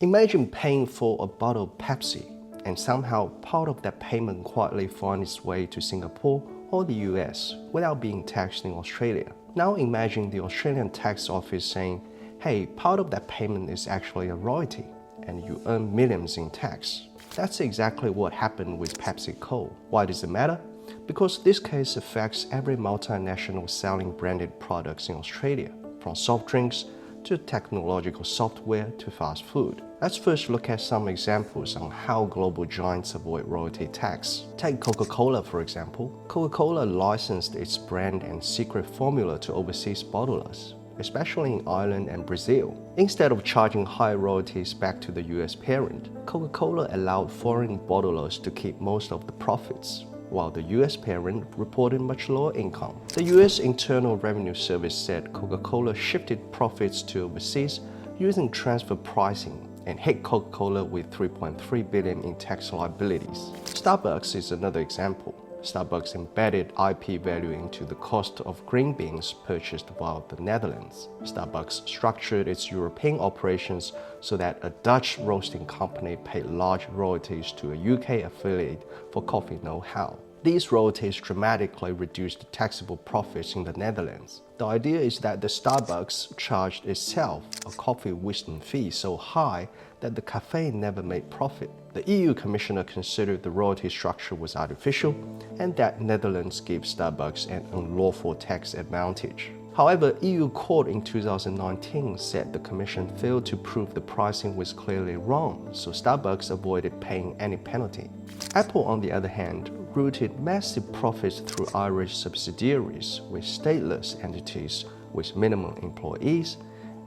Imagine paying for a bottle of Pepsi, and somehow part of that payment quietly finds its way to Singapore or the US without being taxed in Australia. Now imagine the Australian tax office saying, hey, part of that payment is actually a royalty, and you earn millions in tax. That's exactly what happened with PepsiCo. Why does it matter? Because this case affects every multinational selling branded products in Australia, from soft drinks to technological software to fast food. Let's first look at some examples on how global giants avoid royalty tax. Take Coca-Cola for example. Coca-Cola licensed its brand and secret formula to overseas bottlers, especially in Ireland and Brazil. Instead of charging high royalties back to the US parent, Coca-Cola allowed foreign bottlers to keep most of the profits, while the US parent reported much lower income. The US Internal Revenue Service said Coca-Cola shifted profits to overseas using transfer pricing and hit Coca-Cola with $3.3 billion in tax liabilities. Starbucks is another example. Starbucks embedded IP value into the cost of green beans purchased via the Netherlands. Starbucks structured its European operations so that a Dutch roasting company paid large royalties to a UK affiliate for coffee know-how. These royalties dramatically reduced the taxable profits in the Netherlands. The idea is that the Starbucks charged itself a coffee wisdom fee so high that the cafe never made profit. The EU Commissioner considered the royalty structure was artificial and that Netherlands gave Starbucks an unlawful tax advantage. However, EU court in 2019 said the Commission failed to prove the pricing was clearly wrong, so Starbucks avoided paying any penalty. Apple, on the other hand, routed massive profits through Irish subsidiaries with stateless entities with minimum employees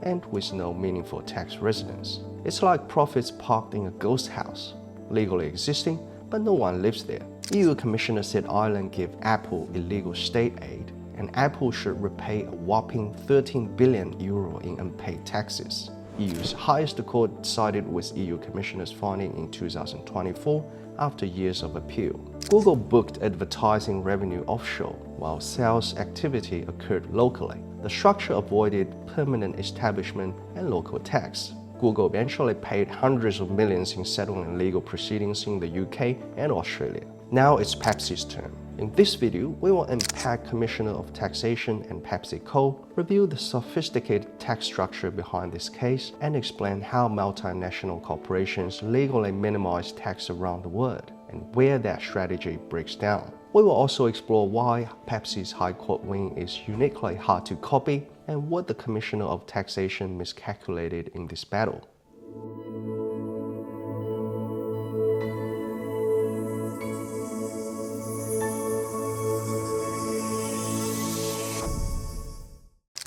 and with no meaningful tax residence. It's like profits parked in a ghost house, legally existing, but no one lives there. EU Commissioner said Ireland gave Apple illegal state aid, and Apple should repay a whopping €13 billion in unpaid taxes. EU's highest court sided with EU Commissioner's finding in 2024 after years of appeal. Google booked advertising revenue offshore, while sales activity occurred locally. The structure avoided permanent establishment and local tax. Google eventually paid hundreds of millions in settling legal proceedings in the UK and Australia. Now it's Pepsi's turn. In this video, we will unpack Commissioner of Taxation and PepsiCo, review the sophisticated tax structure behind this case, and explain how multinational corporations legally minimize tax around the world, and where that strategy breaks down. We will also explore why Pepsi's High Court win is uniquely hard to copy, and what the Commissioner of Taxation miscalculated in this battle.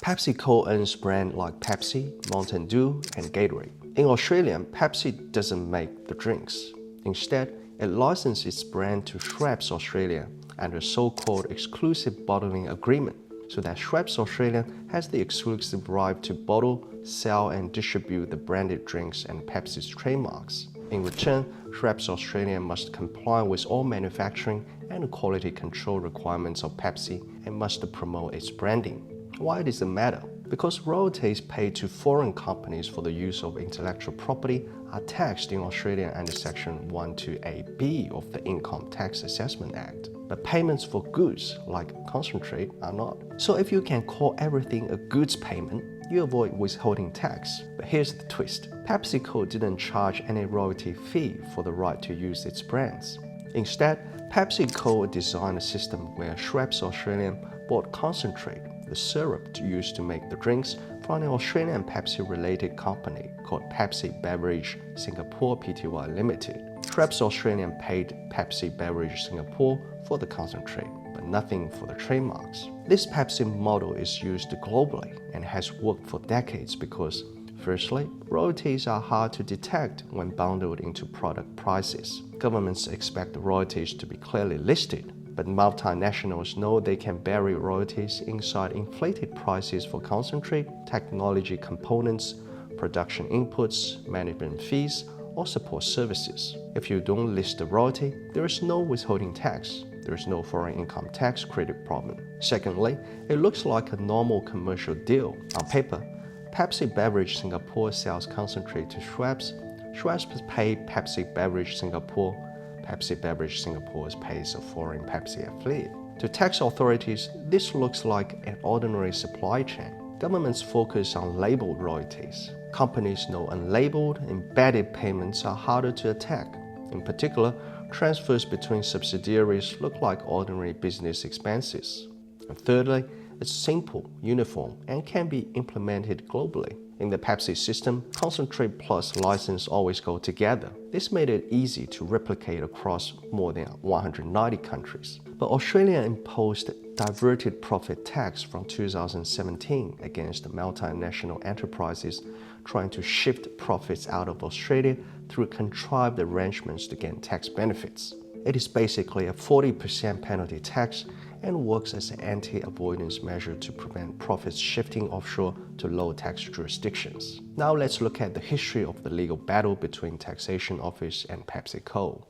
PepsiCo owns brands like Pepsi, Mountain Dew, and Gatorade. In Australia, Pepsi doesn't make the drinks. Instead, it licenses its brand to Schweppes Australia under a so-called exclusive bottling agreement, so that Schweppes Australia has the exclusive right to bottle, sell, and distribute the branded drinks and Pepsi's trademarks. In return, Schweppes Australia must comply with all manufacturing and quality control requirements of Pepsi and must promote its branding. Why does it matter? Because royalties paid to foreign companies for the use of intellectual property are taxed in Australia under Section 128B of the Income Tax Assessment Act. But payments for goods, like concentrate, are not. So if you can call everything a goods payment, you avoid withholding tax. But here's the twist. PepsiCo didn't charge any royalty fee for the right to use its brands. Instead, PepsiCo designed a system where Schweppes Australia bought concentrate, the syrup used to make the drinks, from an Australian Pepsi-related company called Pepsi Beverage Singapore Pty Limited. Schweppes Australia paid Pepsi Beverage Singapore for the concentrate, but nothing for the trademarks. This Pepsi model is used globally and has worked for decades because, firstly, royalties are hard to detect when bundled into product prices. Governments expect the royalties to be clearly listed, but multinationals know they can bury royalties inside inflated prices for concentrate, technology components, production inputs, management fees, or support services. If you don't list the royalty, there is no withholding tax. There is no foreign income tax credit problem. Secondly, it looks like a normal commercial deal. On paper, Pepsi Beverage Singapore sells concentrate to Schweppes, Schweppes pay Pepsi Beverage Singapore. Pepsi Beverage Singapore pays a foreign Pepsi affiliate. To tax authorities, this looks like an ordinary supply chain. Governments focus on labeled royalties. Companies know unlabeled, embedded payments are harder to attack. In particular, transfers between subsidiaries look like ordinary business expenses. And thirdly, it's simple, uniform, and can be implemented globally. In the Pepsi system, concentrate plus license always go together. This made it easy to replicate across more than 190 countries. But Australia imposed diverted profit tax from 2017 against multinational enterprises trying to shift profits out of Australia through contrived arrangements to gain tax benefits. It is basically a 40% penalty tax and works as an anti-avoidance measure to prevent profits shifting offshore to low-tax jurisdictions. Now let's look at the history of the legal battle between Taxation Office and PepsiCo.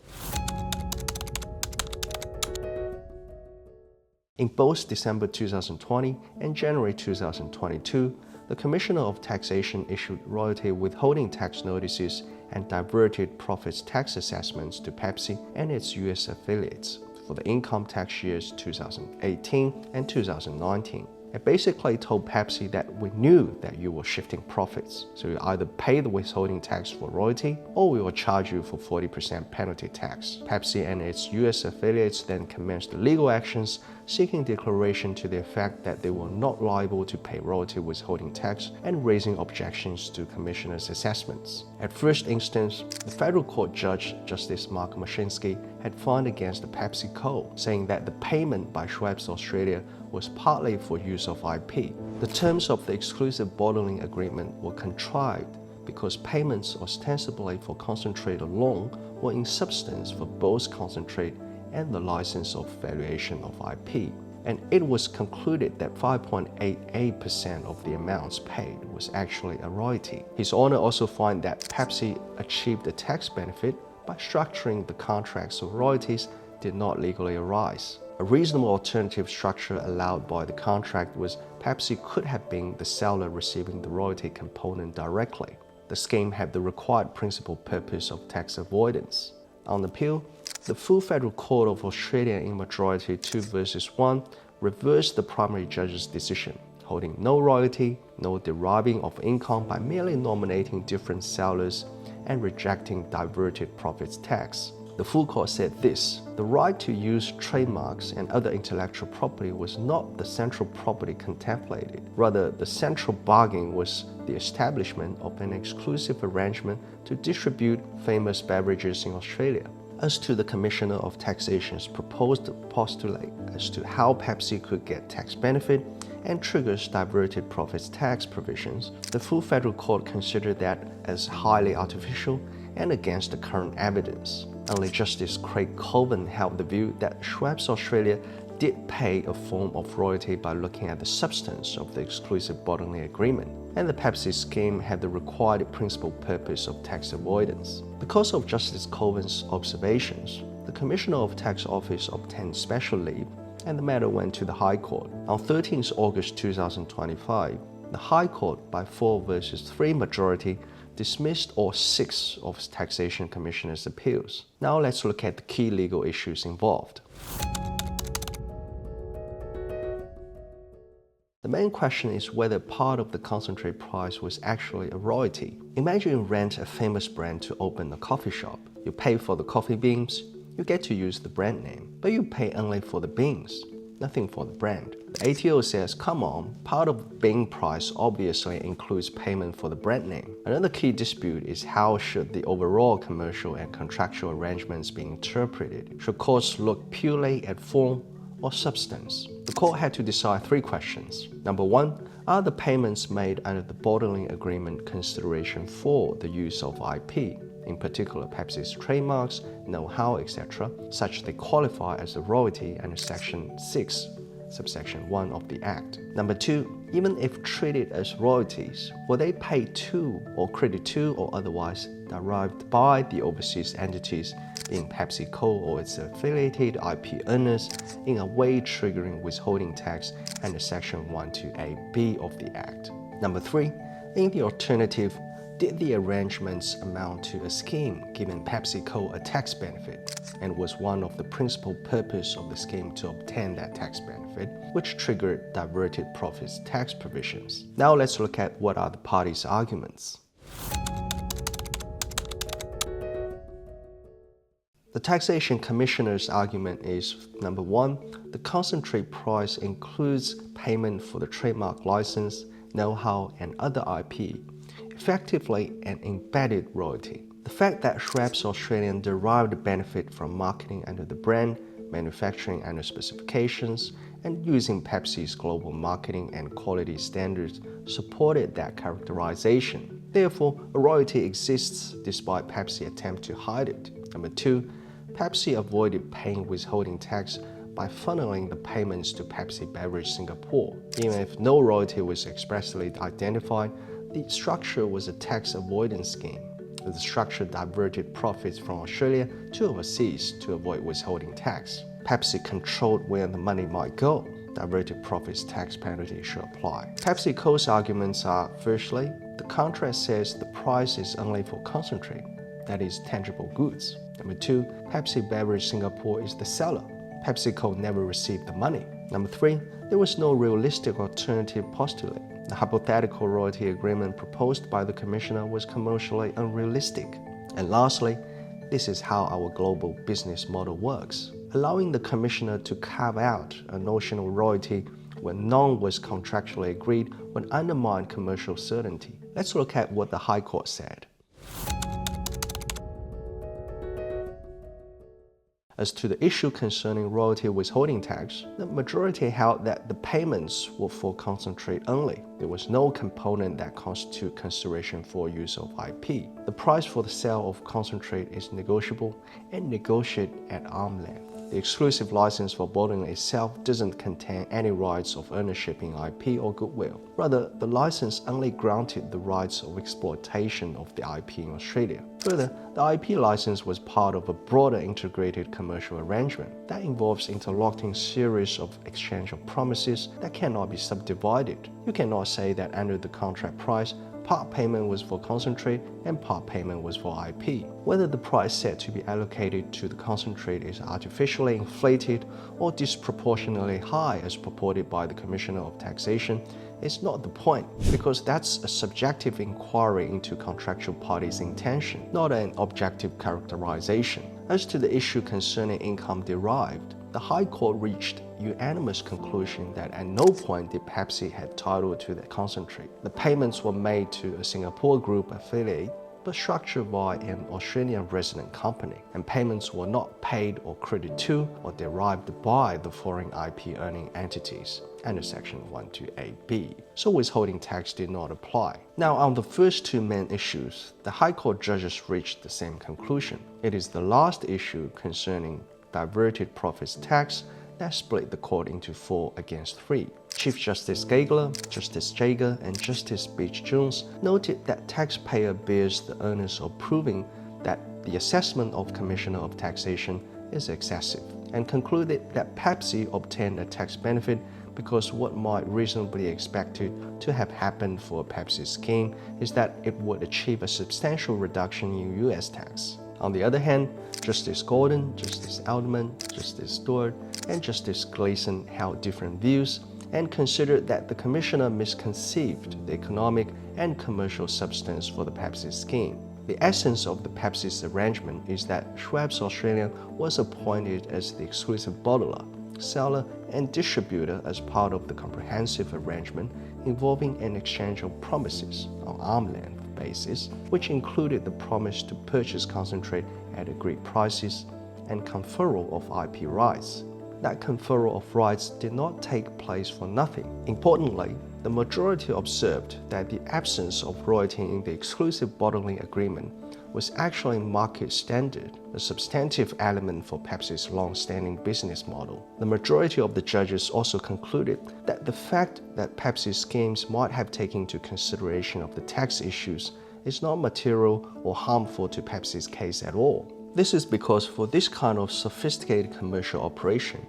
In both December 2020 and January 2022, the Commissioner of Taxation issued royalty withholding tax notices and diverted profits tax assessments to Pepsi and its US affiliates for the income tax years 2018 and 2019. It basically told Pepsi that we knew that you were shifting profits, so you either pay the withholding tax for royalty or we will charge you for 40% penalty tax. Pepsi and its US affiliates then commenced legal actions seeking declaration to the effect that they were not liable to pay royalty withholding tax and raising objections to Commissioner's assessments. At first instance, the federal court judge, Justice 𝗷cie𝗶ဖိ had found against the PepsiCo, saying that the payment by Schweppes Australia was partly for use of IP. The terms of the exclusive bottling agreement were contrived because payments ostensibly for concentrate alone were in substance for both concentrate and the license of valuation of IP, and it was concluded that 5.88% of the amounts paid was actually a royalty. His Honor also found that Pepsi achieved a tax benefit by structuring the contracts so royalties did not legally arise. A reasonable alternative structure allowed by the contract was Pepsi could have been the seller receiving the royalty component directly. The scheme had the required principal purpose of tax avoidance. On appeal, the full Federal Court of Australia in majority 2-1 reversed the primary judge's decision, holding no royalty, no deriving of income by merely nominating different sellers and rejecting diverted profits tax. The full court said this: the right to use trademarks and other intellectual property was not the central property contemplated. Rather, the central bargain was the establishment of an exclusive arrangement to distribute famous beverages in Australia. As to the Commissioner of Taxation's proposed postulate as to how Pepsi could get tax benefit and triggers diverted profits tax provisions, the full federal court considered that as highly artificial and against the current evidence. Only Justice 𝗀𝐶𝐶 held the view that Schweppes Australia did pay a form of royalty by looking at the substance of the exclusive bottling agreement, and the Pepsi scheme had the required principal purpose of tax avoidance. Because of Justice 𝗀𝐶𝐶's observations, the Commissioner of Tax Office obtained special leave, and the matter went to the High Court. On 13 August 2025, the High Court, by 4-3 majority, dismissed all 6 of the Taxation Commissioner's appeals. Now let's look at the key legal issues involved. The main question is whether part of the concentrate price was actually a royalty. Imagine you rent a famous brand to open a coffee shop. You pay for the coffee beans, you get to use the brand name, but you pay only for the beans, nothing for the brand. The ATO says, come on, part of the bean price obviously includes payment for the brand name. Another key dispute is how should the overall commercial and contractual arrangements be interpreted? Should courts look purely at form or substance? The court had to decide 3 questions. Number 1, are the payments made under the bottling agreement consideration for the use of IP, in particular Pepsi's trademarks, know-how, etc., such they qualify as a royalty under Section 6, subsection 1 of the Act? Number 2, even if treated as royalties, were they paid to or credited to or otherwise derived by the overseas entities in PepsiCo or its affiliated IP earners in a way triggering withholding tax under Section 128B of the Act? Number 3, in the alternative, Did the arrangements amount to a scheme giving PepsiCo a tax benefit? And was one of the principal purpose of the scheme to obtain that tax benefit, which triggered diverted profits tax provisions? Now let's look at what are the parties' arguments. The Taxation Commissioner's argument is, number one, the concentrate price includes payment for the trademark license, know-how, and other IP, effectively an embedded royalty. The fact that 𝗷cie Australia derived benefit from marketing under the brand, manufacturing under specifications, and using Pepsi's global marketing and quality standards supported that characterization. Therefore, a royalty exists despite Pepsi's attempt to hide it. Number two, Pepsi avoided paying withholding tax by funneling the payments to Pepsi Beverage Singapore. Even if no royalty was expressly identified, the structure was a tax avoidance scheme. The structure diverted profits from Australia to overseas to avoid withholding tax. Pepsi controlled where the money might go. Diverted profits tax penalty should apply. PepsiCo's arguments are, firstly, the contract says the price is only for concentrate, that is, tangible goods. Number two, Pepsi Beverage Singapore is the seller. PepsiCo never received the money. Number three, there was no realistic alternative postulate. The hypothetical royalty agreement proposed by the Commissioner was commercially unrealistic. And lastly, this is how our global business model works. Allowing the Commissioner to carve out a notional royalty when none was contractually agreed would undermine commercial certainty. Let's look at what the High Court said. As to the issue concerning royalty withholding tax, the majority held that the payments were for concentrate only. There was no component that constituted consideration for use of IP. The price for the sale of concentrate is negotiable and negotiated at arm's length. The exclusive license for bottling itself doesn't contain any rights of ownership in IP or goodwill. Rather, the license only granted the rights of exploitation of the IP in Australia. Further, the IP license was part of a broader integrated commercial arrangement that involves interlocking series of exchange of promises that cannot be subdivided. You cannot say that under the contract price, part payment was for concentrate and part payment was for IP. Whether the price set to be allocated to the concentrate is artificially inflated or disproportionately high as purported by the Commissioner of Taxation is not the point, because that's a subjective inquiry into contractual parties' intention, not an objective characterization. As to the issue concerning income derived, the High Court reached unanimous conclusion that at no point did Pepsi have title to the concentrate. The payments were made to a Singapore group affiliate, but structured by an Australian resident company, and payments were not paid or credited to or derived by the foreign IP earning entities under Section 128B. So withholding tax did not apply. Now, on the first two main issues, the High Court judges reached the same conclusion. It is the last issue concerning diverted profits tax that split the court into 4 against 3. Chief Justice 𝐀𝐨H, Justice Jager, and Justice Beach-Jones noted that taxpayer bears the onus of proving that the assessment of Commissioner of Taxation is excessive, and concluded that Pepsi obtained a tax benefit because what might reasonably be expected to have happened for a Pepsi scheme is that it would achieve a substantial reduction in US tax. On the other hand, Justice Gordon, Justice 𝗷cie𝗶ဖိ, Justice Stewart, and Justice 𝐀𝐨𝐵H held different views and considered that the Commissioner misconceived the economic and commercial substance for the Pepsi scheme. The essence of the Pepsi's arrangement is that 𝗷cie Australia was appointed as the exclusive bottler, seller, and distributor as part of the comprehensive arrangement involving an exchange of promises on arm's length basis, which included the promise to purchase concentrate at agreed prices and conferral of IP rights. That conferral of rights did not take place for nothing. Importantly, the majority observed that the absence of royalty in the exclusive bottling agreement was actually market standard, a substantive element for Pepsi's long-standing business model. The majority of the judges also concluded that the fact that Pepsi's schemes might have taken into consideration of the tax issues is not material or harmful to Pepsi's case at all. This is because for this kind of sophisticated commercial operation,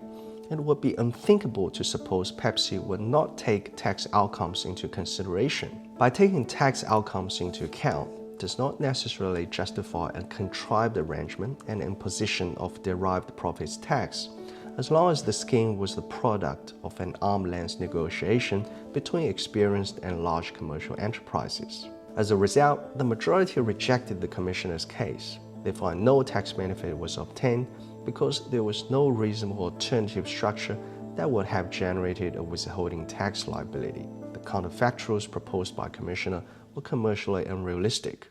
it would be unthinkable to suppose Pepsi would not take tax outcomes into consideration. By taking tax outcomes into account does not necessarily justify a contrived arrangement and imposition of derived profits tax, as long as the scheme was the product of an arm's length negotiation between experienced and large commercial enterprises. As a result, the majority rejected the Commissioner's case. They find no tax benefit was obtained because there was no reasonable alternative structure that would have generated a withholding tax liability. The counterfactuals proposed by Commissioner were commercially unrealistic.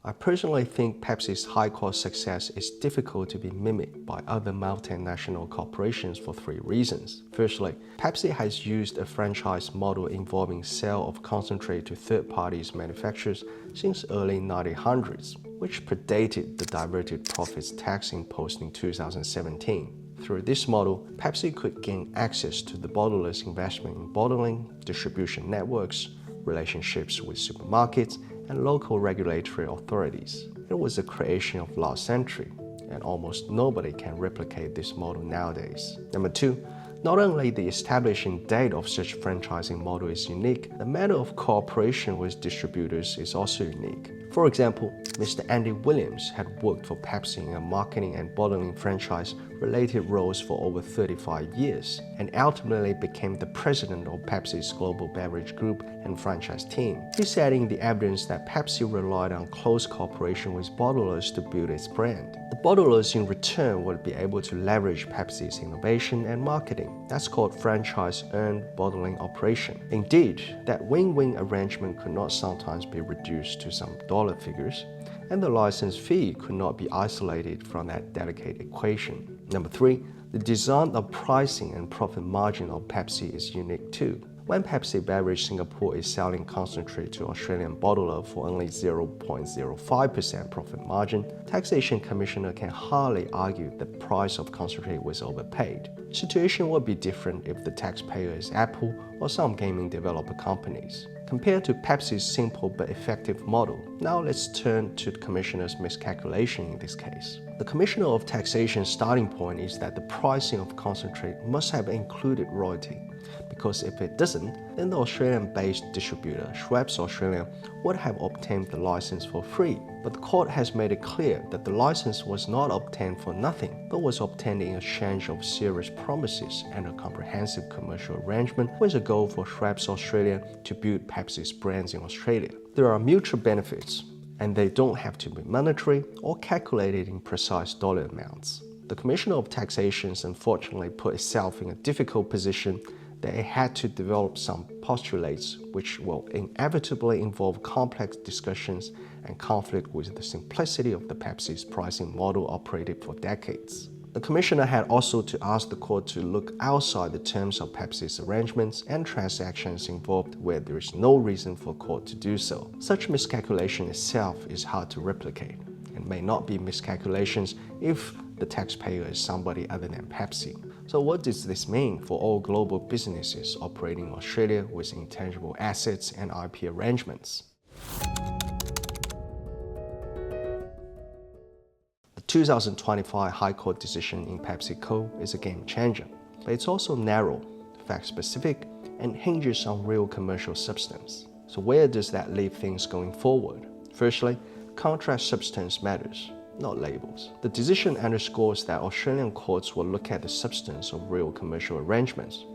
I personally think Pepsi's high-cost success is difficult to be mimicked by other multinational corporations for three reasons. Firstly, Pepsi has used a franchise model involving sale of concentrate to third-party manufacturers since early 1900s, which predated the Diverted Profits Tax imposed in 2017. Through this model, Pepsi could gain access to the bottlers' investment in bottling, distribution networks, relationships with supermarkets, and local regulatory authorities. It was the creation of last century, and almost nobody can replicate this model nowadays. Number two, not only the establishing date of such franchising model is unique, the manner of cooperation with distributors is also unique. For example, Mr. Andy Williams had worked for Pepsi in a marketing and bottling franchise-related roles for over 35 years, and ultimately became the president of Pepsi's global beverage group and franchise team. He's citing the evidence that Pepsi relied on close cooperation with bottlers to build its brand. The bottlers in return would be able to leverage Pepsi's innovation and marketing. That's called franchise-earned bottling operation. Indeed, that win-win arrangement could not sometimes be reduced to some dollar figures, and the license fee could not be isolated from that delicate equation. Number three, the design of pricing and profit margin of Pepsi is unique too. When Pepsi Beverage Singapore is selling concentrate to Australian bottler for only 0.05% profit margin, Taxation Commissioner can hardly argue the price of concentrate was overpaid. The situation would be different if the taxpayer is Apple or some gaming developer companies. Compared to Pepsi's simple but effective model, now let's turn to the Commissioner's miscalculation in this case. The Commissioner of Taxation's starting point is that the pricing of concentrate must have included royalty, because if it doesn't, then the Australian-based distributor, Schweppes Australia, would have obtained the license for free. But the court has made it clear that the license was not obtained for nothing, but was obtained in exchange of serious promises and a comprehensive commercial arrangement with a goal for Schweppes Australia to build Pepsi's brands in Australia. There are mutual benefits, and they don't have to be monetary or calculated in precise dollar amounts. The Commissioner of Taxation unfortunately put itself in a difficult position that it had to develop some postulates which will inevitably involve complex discussions and conflict with the simplicity of the Pepsi's pricing model operated for decades. The Commissioner had also to ask the court to look outside the terms of Pepsi's arrangements and transactions involved where there is no reason for court to do so. Such miscalculation itself is hard to replicate, and may not be miscalculations if the taxpayer is somebody other than Pepsi. So what does this mean for all global businesses operating in Australia with intangible assets and IP arrangements? The 2025 High Court decision in PepsiCo is a game changer, but it's also narrow, fact-specific, and hinges on real commercial substance. So where does that leave things going forward? Firstly, contract substance matters, not labels. The decision underscores that Australian courts will look at the substance of real commercial arrangements,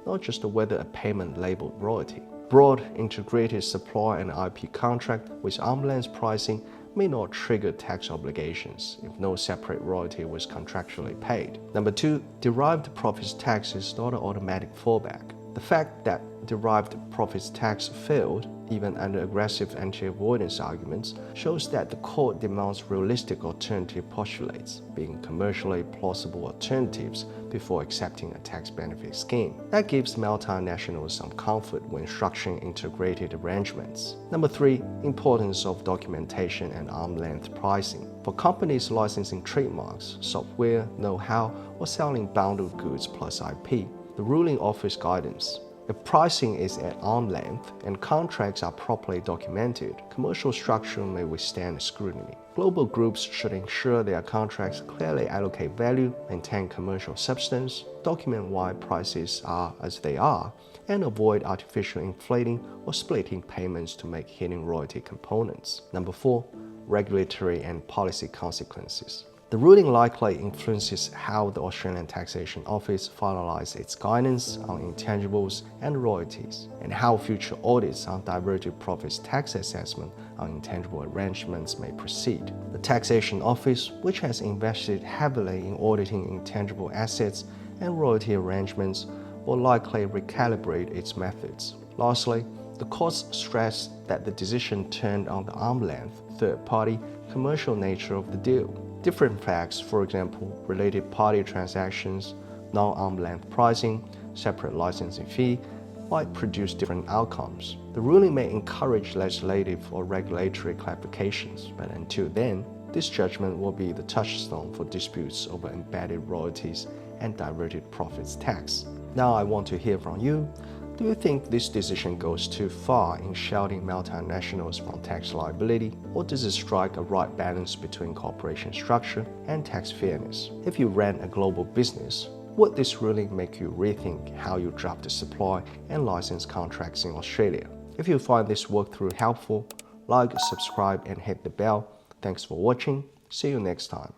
not just whether a payment labeled royalty. Broad, integrated supply and IP contract with arm's length pricing may not trigger tax obligations if no separate royalty was contractually paid. Number two, derived profits tax is not an automatic fallback. The fact that derived profits tax failed, even under aggressive anti-avoidance arguments, shows that the court demands realistic alternative postulates, being commercially plausible alternatives, before accepting a tax benefit scheme. That gives multinationals some comfort when structuring integrated arrangements. Number three, importance of documentation and arm's length pricing. For companies licensing trademarks, software, know-how, or selling bundled goods plus IP, the ruling offers guidance. If pricing is at arm's length and contracts are properly documented, commercial structure may withstand scrutiny. Global groups should ensure their contracts clearly allocate value, maintain commercial substance, document why prices are as they are, and avoid artificial inflating or splitting payments to make hidden royalty components. Number 4. Regulatory and policy consequences. The ruling likely influences how the Australian Taxation Office finalizes its guidance on intangibles and royalties, and how future audits on diverted profits tax assessment on intangible arrangements may proceed. The Taxation Office, which has invested heavily in auditing intangible assets and royalty arrangements, will likely recalibrate its methods. Lastly, the courts stress that the decision turned on the arm's-length, third-party, commercial nature of the deal. Different facts, for example, related party transactions, non-arm's-length pricing, separate licensing fee, might produce different outcomes. The ruling may encourage legislative or regulatory clarifications, but until then, this judgment will be the touchstone for disputes over embedded royalties and diverted profits tax. Now I want to hear from you. Do you think this decision goes too far in shielding multinationals from tax liability, or does it strike a right balance between corporation structure and tax fairness? If you ran a global business, would this ruling make you rethink how you draft the supply and license contracts in Australia? If you find this walkthrough helpful, like, subscribe, and hit the bell. Thanks for watching. See you next time.